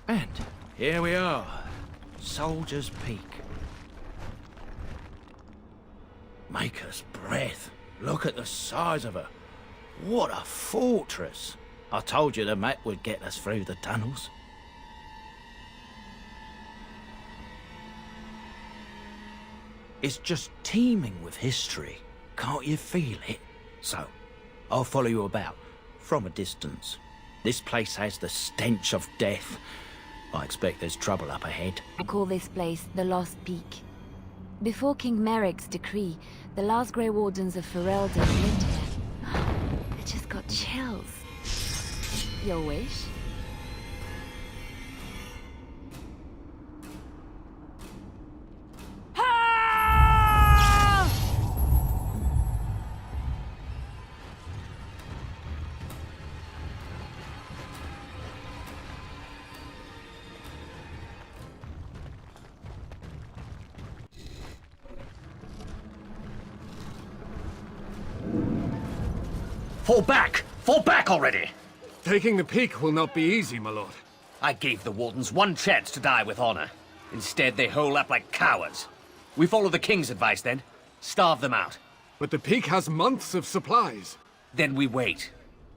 And here we are, Soldier's Peak. Make us breath. Look at the size of her. What a fortress. I told you the map would get us through the tunnels. It's just teeming with history. Can't you feel it? So, I'll follow you about, from a distance. This place has the stench of death. I expect there's trouble up ahead. I call this place the Lost Peak. Before King Merrick's decree, the last Grey Wardens of Ferelden lived here. I just got chills. Your wish? Fall back! Fall back already! Taking the peak will not be easy, my lord. I gave the Wardens one chance to die with honor. Instead, they hole up like cowards. We follow the King's advice then. Starve them out. But the peak has months of supplies. Then we wait.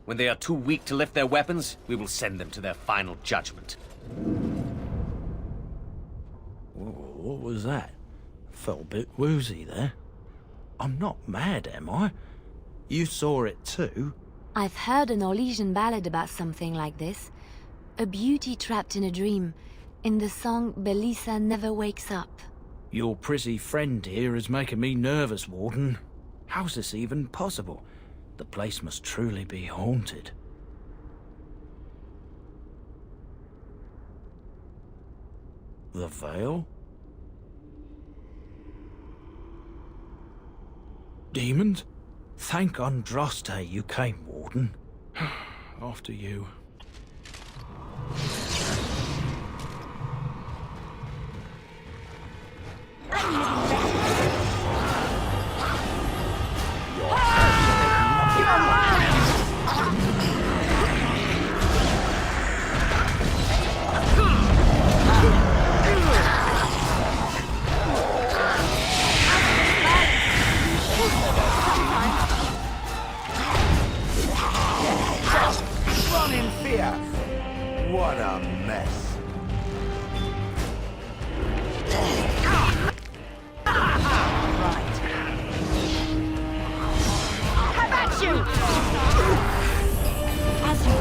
When they are too weak to lift their weapons, we will send them to their final judgment. What was that? Felt a bit woozy there. I'm not mad, am I? You saw it too? I've heard a Norwegian ballad about something like this. A beauty trapped in a dream. In the song, Belisa never wakes up. Your prissy friend here is making me nervous, Warden. How's this even possible? The place must truly be haunted. The Veil? Demons? Thank Andraste you came, Warden. After you. Run in fear! What a mess. How about you? As you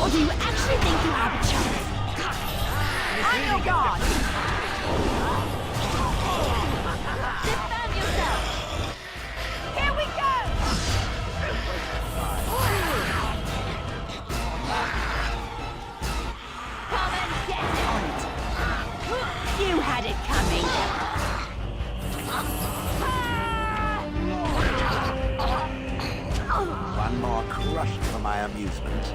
Or do you actually think you have a chance? On your guard! Defend yourself! Here we go! Come and get on it! You had it coming! One more crush for my amusement.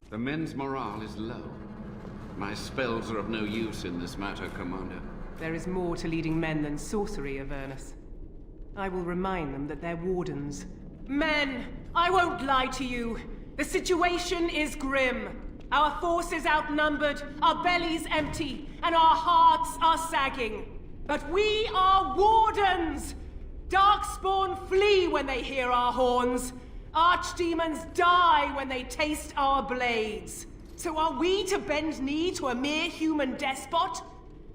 The men's morale is low. My spells are of no use in this matter, Commander. There is more to leading men than sorcery, Avernus. I will remind them that they're wardens. Men, I won't lie to you. The situation is grim. Our forces outnumbered, our bellies empty, and our hearts are sagging. But we are wardens! Darkspawn flee when they hear our horns. Archdemons die when they taste our blades. So are we to bend knee to a mere human despot?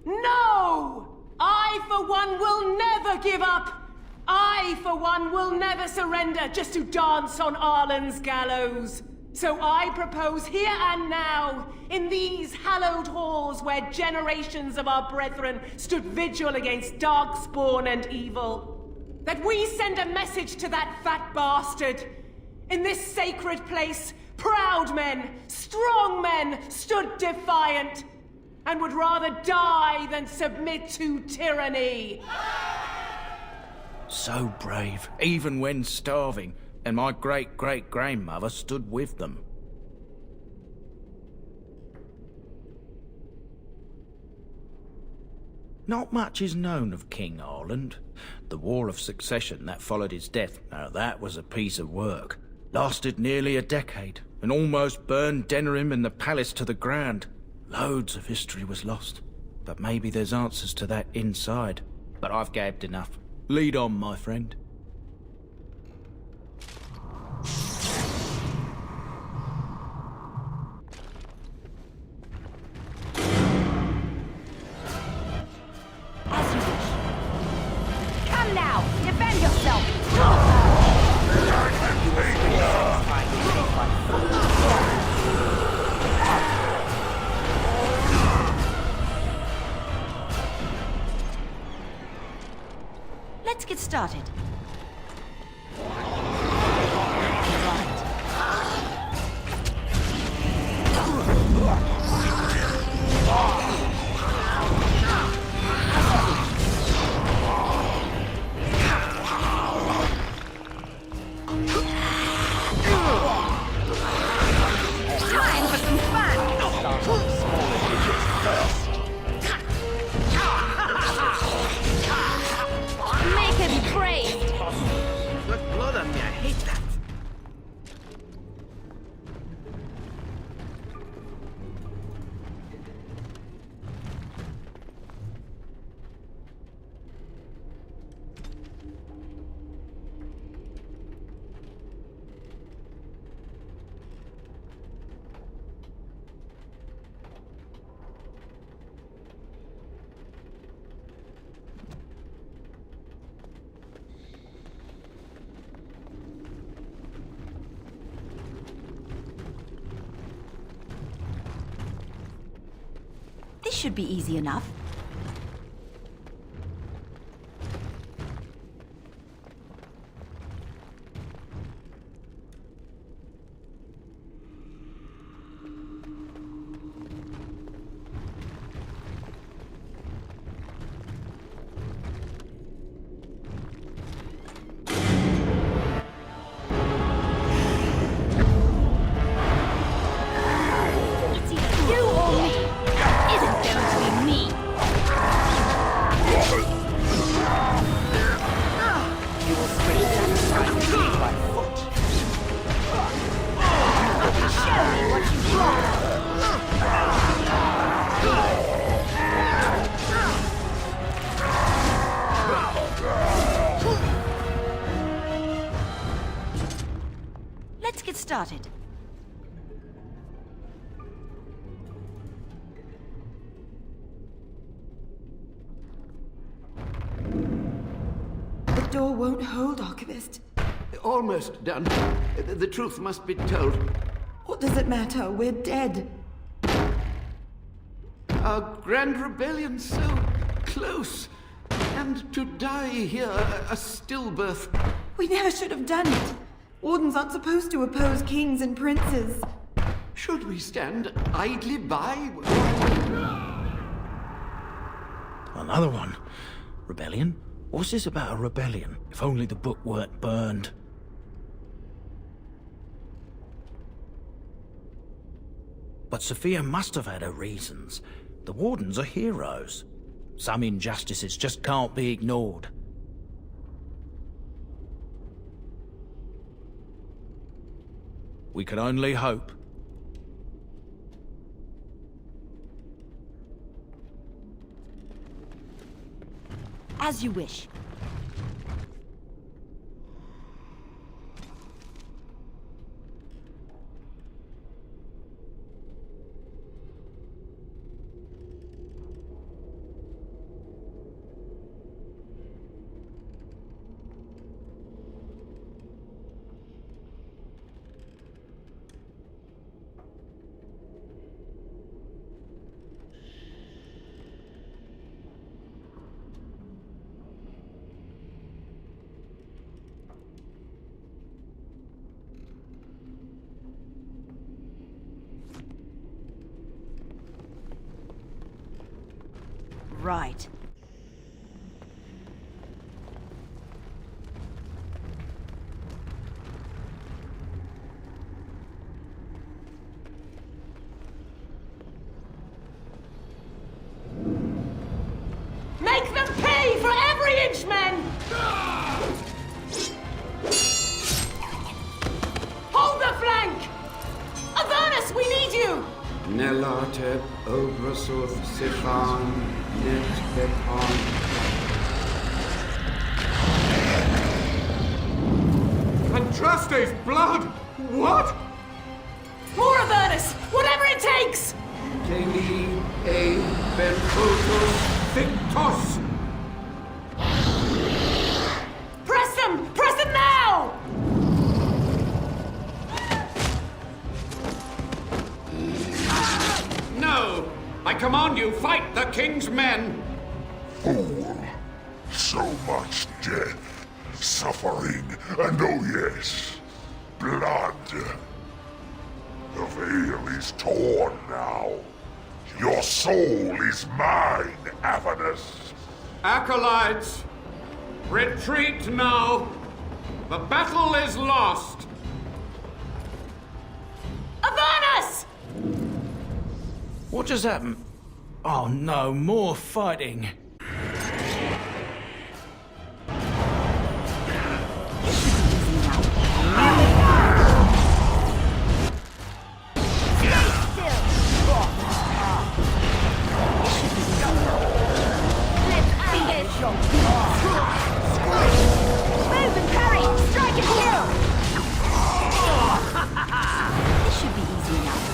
No! I, for one, will never give up! I, for one, will never surrender just to dance on Arlen's gallows. So I propose here and now, in these hallowed halls where generations of our brethren stood vigil against Darkspawn and evil, that we send a message to that fat bastard. In this sacred place, proud men, strong men stood defiant, and would rather die than submit to tyranny. So brave, even when starving, and my great-great-grandmother stood with them. Not much is known of King Arland. The War of Succession that followed his death, now that was a piece of work. Lasted nearly a decade, and almost burned Denerim and the palace to the ground. Loads of history was lost, but maybe there's answers to that inside. But I've gabbed enough. Lead on, my friend. Come now! Defend yourself! Let's get started. Time for some fun! Make it praised! Got blood on me, I hate that. This should be easy enough. It's either you or me. It isn't going to be me. You will spend sacrificing me by foot. Show me what you've got. Let's get started. The door won't hold, Archivist. Almost done. The truth must be told. What does it matter? We're dead. Our grand rebellion so close. And to die here, a stillbirth. We never should have done it. Wardens aren't supposed to oppose kings and princes. Should we stand idly by? Another one. Rebellion? What's this about a rebellion? If only the book weren't burned. But Sophia must have had her reasons. The Wardens are heroes. Some injustices just can't be ignored. We can only hope. As you wish. Right. Make them pay for every inch, men! Hold the flank! Avernus, we need you! Nelate Obrasuth Sifan Net Bepon. Andraste's blood! What? More Avernus! Whatever it takes! Teli E Benfotos Victos. Press them! Press them now! No! I command you, fight the king's men! Fool! So much death, suffering, and oh yes, blood. The veil is torn now. Your soul is mine, Avernus. Acolytes, retreat now! The battle is lost! Avernus! What just happened? Oh no, more fighting. Move and parry! Strike and kill! This should be easy enough.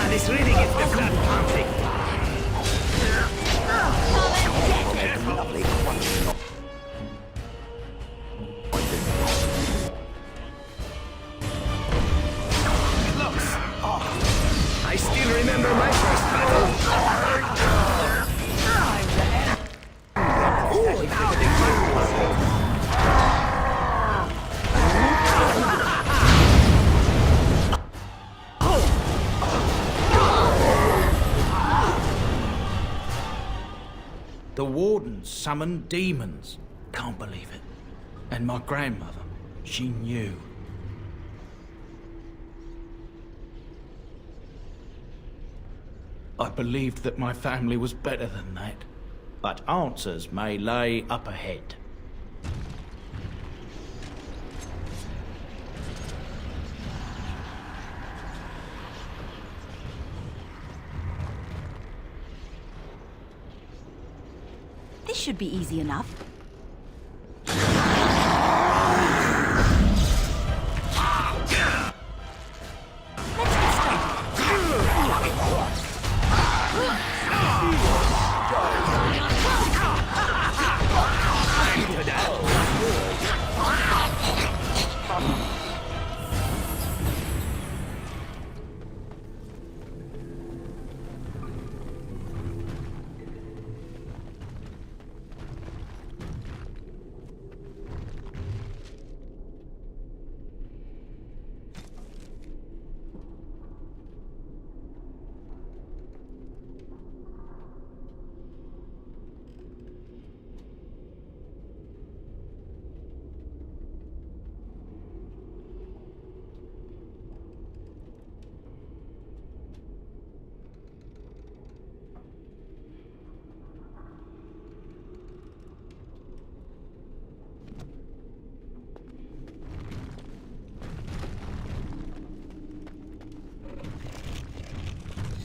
This really gets the blood pumping. Looks. Oh, I still remember my first battle. Ooh, it's like a big The Wardens summoned demons. Can't believe it. And my grandmother, she knew. I believed that my family was better than that. But answers may lay up ahead. This should be easy enough.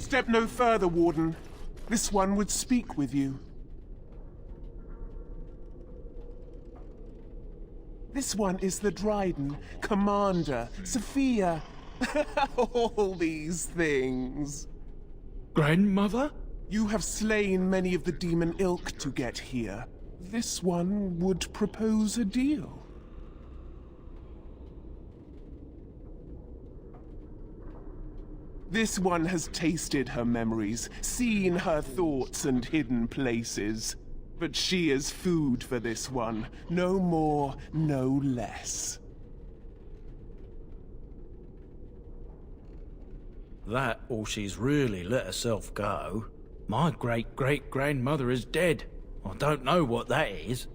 Step no further, Warden. This one would speak with you. This one is the Dryden, Commander, Sophia. All these things. Grandmother? You have slain many of the demon ilk to get here. This one would propose a deal. This one has tasted her memories, seen her thoughts and hidden places. But she is food for this one. No more, no less. That, or she's really let herself go. My great-great-grandmother is dead. I don't know what that is.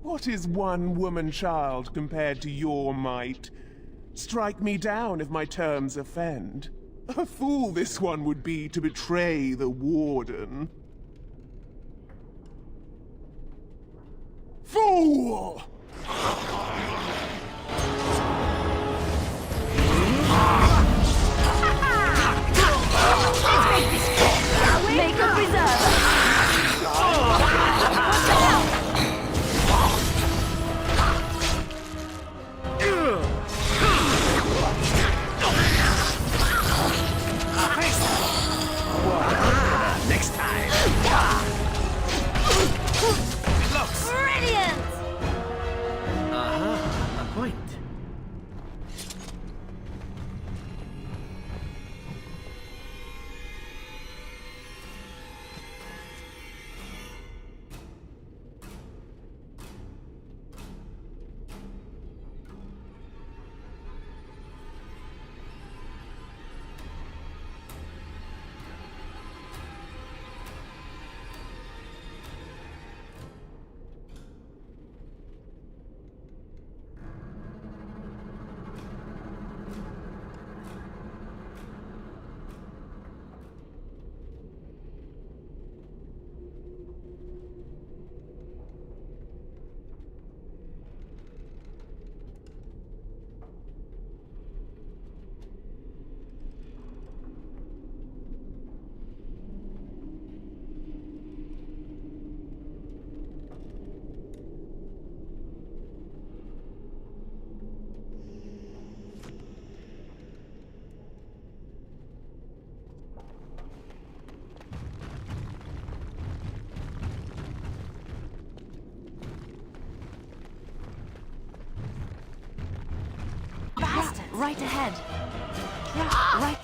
What is one woman-child compared to your might? Strike me down if my terms offend. A fool this one would be to betray the Warden. Fool! Make a preserver. Next time. Looks. Brilliant! A point. Right ahead. Right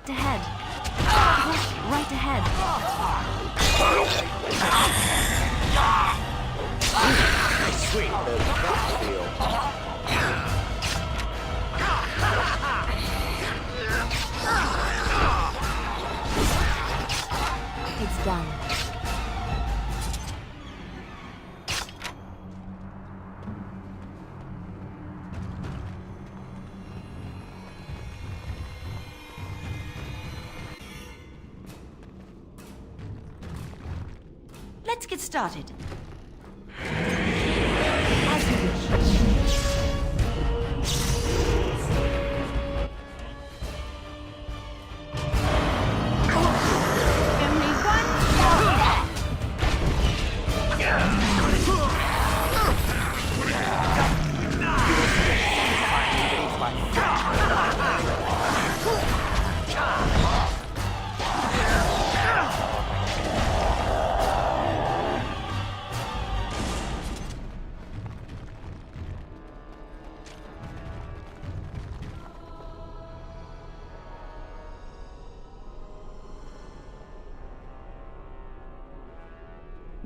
ahead. Right ahead. Sweet. It's done. Let's get started.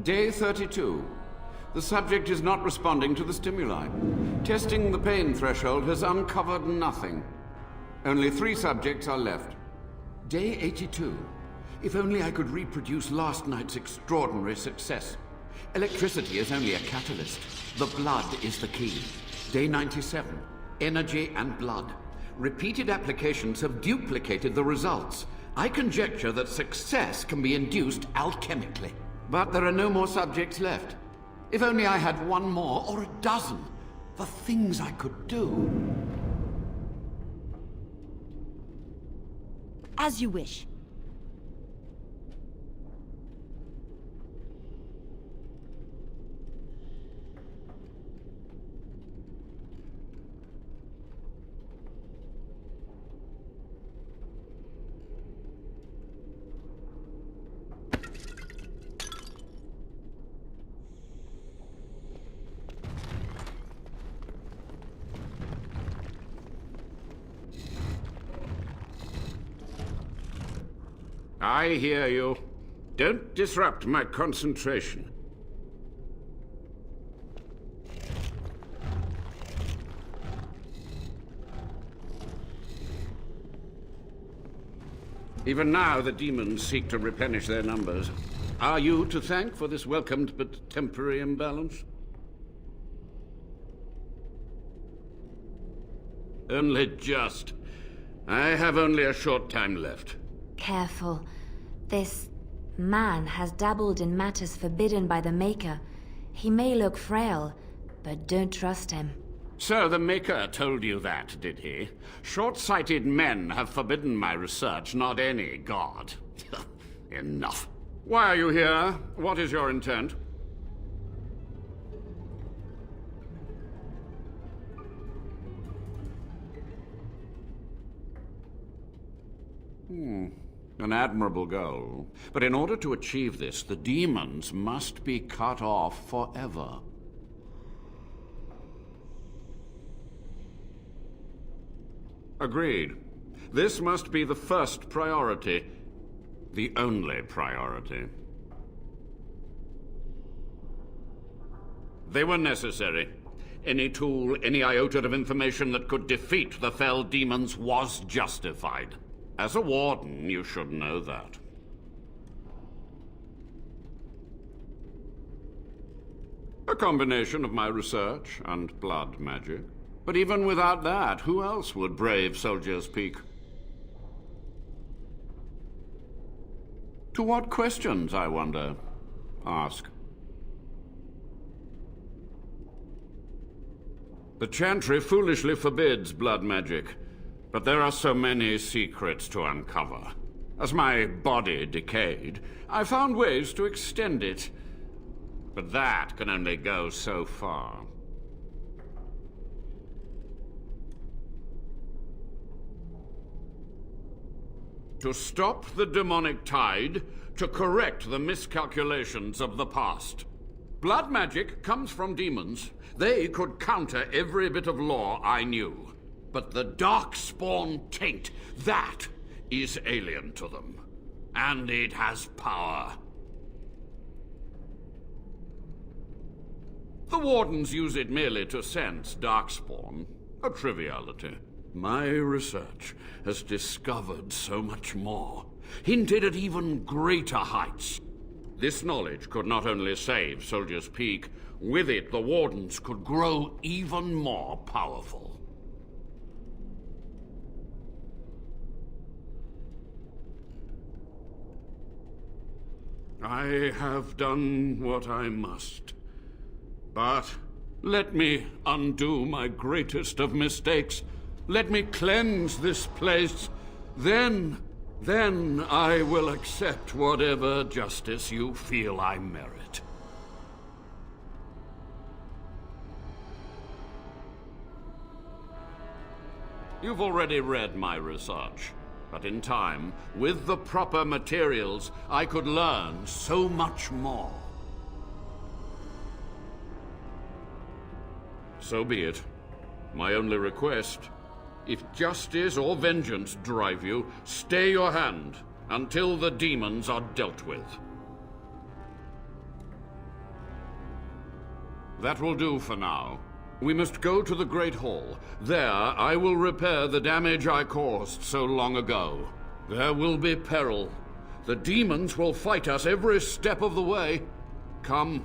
Day 32. The subject is not responding to the stimuli. Testing the pain threshold has uncovered nothing. Only 3 subjects are left. Day 82. If only I could reproduce last night's extraordinary success. Electricity is only a catalyst. The blood is the key. Day 97. Energy and blood. Repeated applications have duplicated the results. I conjecture that success can be induced alchemically. But there are no more subjects left. If only I had 1 more or a dozen. The things I could do. As you wish. I hear you. Don't disrupt my concentration. Even now, the demons seek to replenish their numbers. Are you to thank for this welcomed but temporary imbalance? Only just. I have only a short time left. Careful. This man has dabbled in matters forbidden by the Maker. He may look frail, but don't trust him. So the Maker told you that, did he? Short-sighted men have forbidden my research, not any god. Enough. Why are you here? What is your intent? An admirable goal. But in order to achieve this, the demons must be cut off forever. Agreed. This must be the first priority. The only priority. They were necessary. Any tool, any iota of information that could defeat the fell demons was justified. As a warden, you should know that. A combination of my research and blood magic. But even without that, who else would brave Soldier's Peak? To what questions, I wonder? Ask. The Chantry foolishly forbids blood magic. But there are so many secrets to uncover. As my body decayed, I found ways to extend it. But that can only go so far. To stop the demonic tide, to correct the miscalculations of the past. Blood magic comes from demons. They could counter every bit of law I knew. But the Darkspawn taint, that is alien to them. And it has power. The Wardens use it merely to sense Darkspawn. A triviality. My research has discovered so much more. Hinted at even greater heights. This knowledge could not only save Soldier's Peak, with it the Wardens could grow even more powerful. I have done what I must. But let me undo my greatest of mistakes. Let me cleanse this place. Then I will accept whatever justice you feel I merit. You've already read my research. But in time, with the proper materials, I could learn so much more. So be it. My only request, if justice or vengeance drive you, stay your hand until the demons are dealt with. That will do for now. We must go to the Great Hall. There, I will repair the damage I caused so long ago. There will be peril. The demons will fight us every step of the way. Come.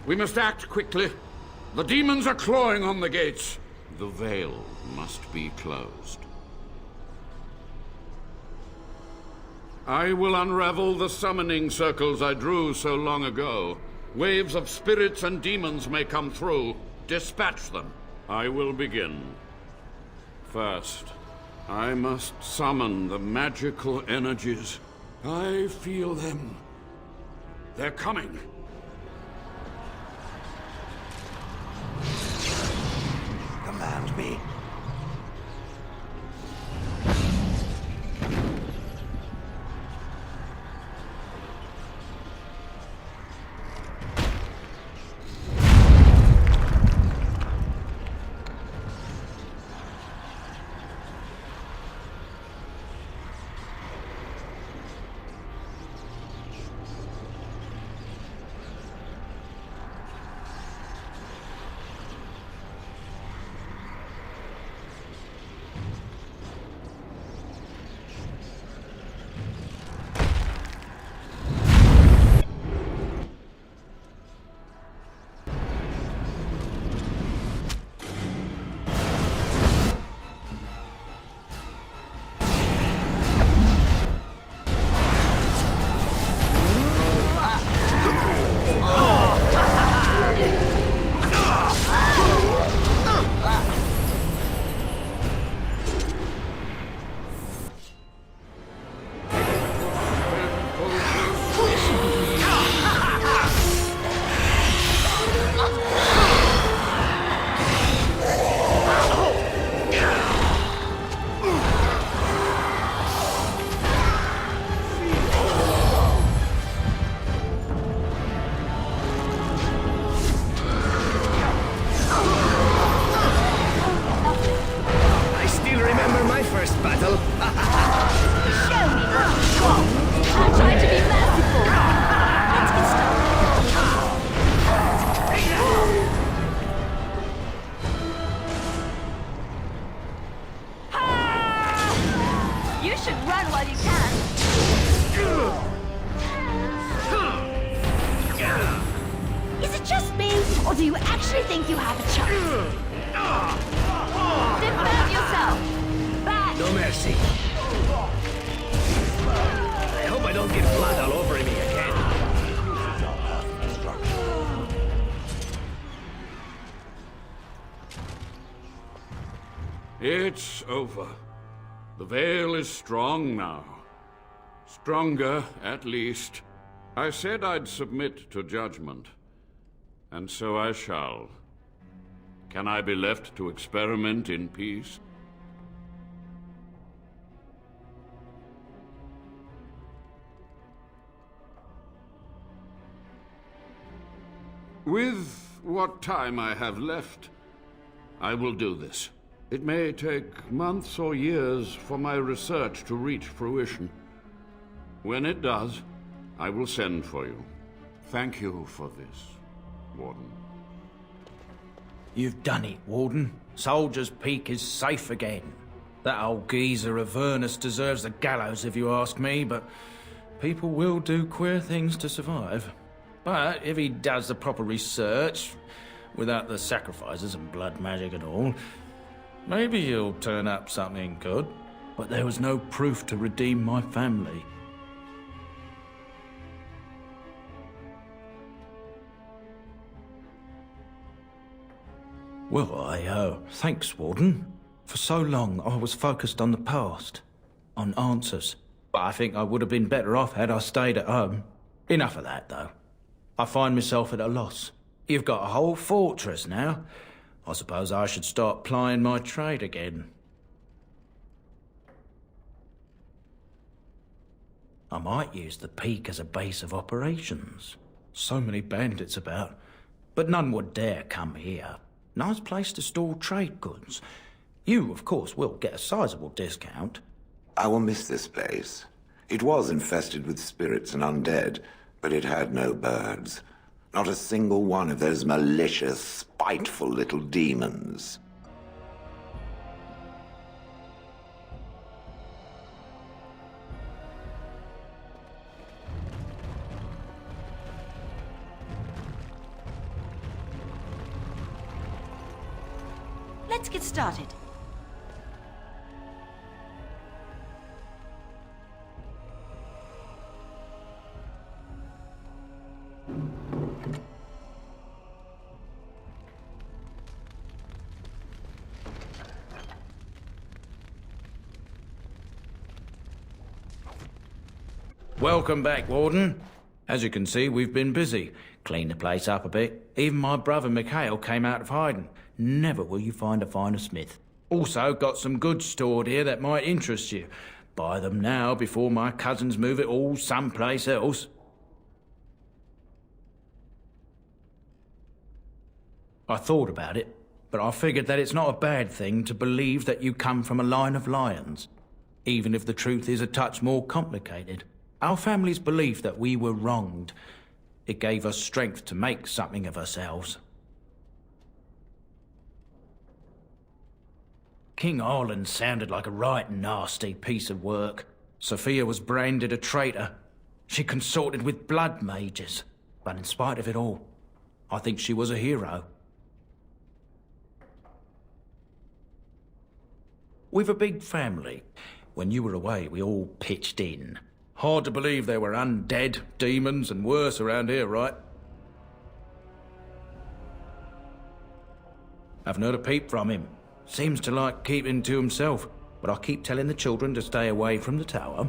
We must act quickly. The demons are clawing on the gates. The veil must be closed. I will unravel the summoning circles I drew so long ago. Waves of spirits and demons may come through. Dispatch them. I will begin. First, I must summon the magical energies. I feel them. They're coming. Command me. Or do you actually think you have a chance? Defend yourself! Back! No mercy. I hope I don't get blood all over me again. It's over. The veil is strong now. Stronger, at least. I said I'd submit to judgment. And so I shall. Can I be left to experiment in peace? With what time I have left, I will do this. It may take months or years for my research to reach fruition. When it does, I will send for you. Thank you for this, Warden. You've done it, Warden. Soldier's Peak is safe again. That old geezer of Avernus deserves the gallows if you ask me, but people will do queer things to survive. But if he does the proper research, without the sacrifices and blood magic and all, maybe he'll turn up something good. But there was no proof to redeem my family. Well, thanks, Warden. For so long, I was focused on the past, on answers. But I think I would have been better off had I stayed at home. Enough of that, though. I find myself at a loss. You've got a whole fortress now. I suppose I should start plying my trade again. I might use the Peak as a base of operations. So many bandits about, but none would dare come here. Nice place to store trade goods. You, of course, will get a sizable discount. I will miss this place. It was infested with spirits and undead, but it had no birds. Not a single one of those malicious, spiteful little demons. Let's get started. Welcome back, Warden. As you can see, we've been busy. Cleaned the place up a bit. Even my brother Mikhail came out of hiding. Never will you find a finer smith. Also, got some goods stored here that might interest you. Buy them now before my cousins move it all someplace else. I thought about it, but I figured that it's not a bad thing to believe that you come from a line of lions, even if the truth is a touch more complicated. Our family's belief that we were wronged. It gave us strength to make something of ourselves. King Arlen sounded like a right nasty piece of work. Sophia was branded a traitor. She consorted with blood mages. But in spite of it all, I think she was a hero. We've a big family. When you were away, we all pitched in. Hard to believe there were undead, demons, and worse around here, right? Haven't heard a peep from him. Seems to like keeping to himself, but I keep telling the children to stay away from the tower.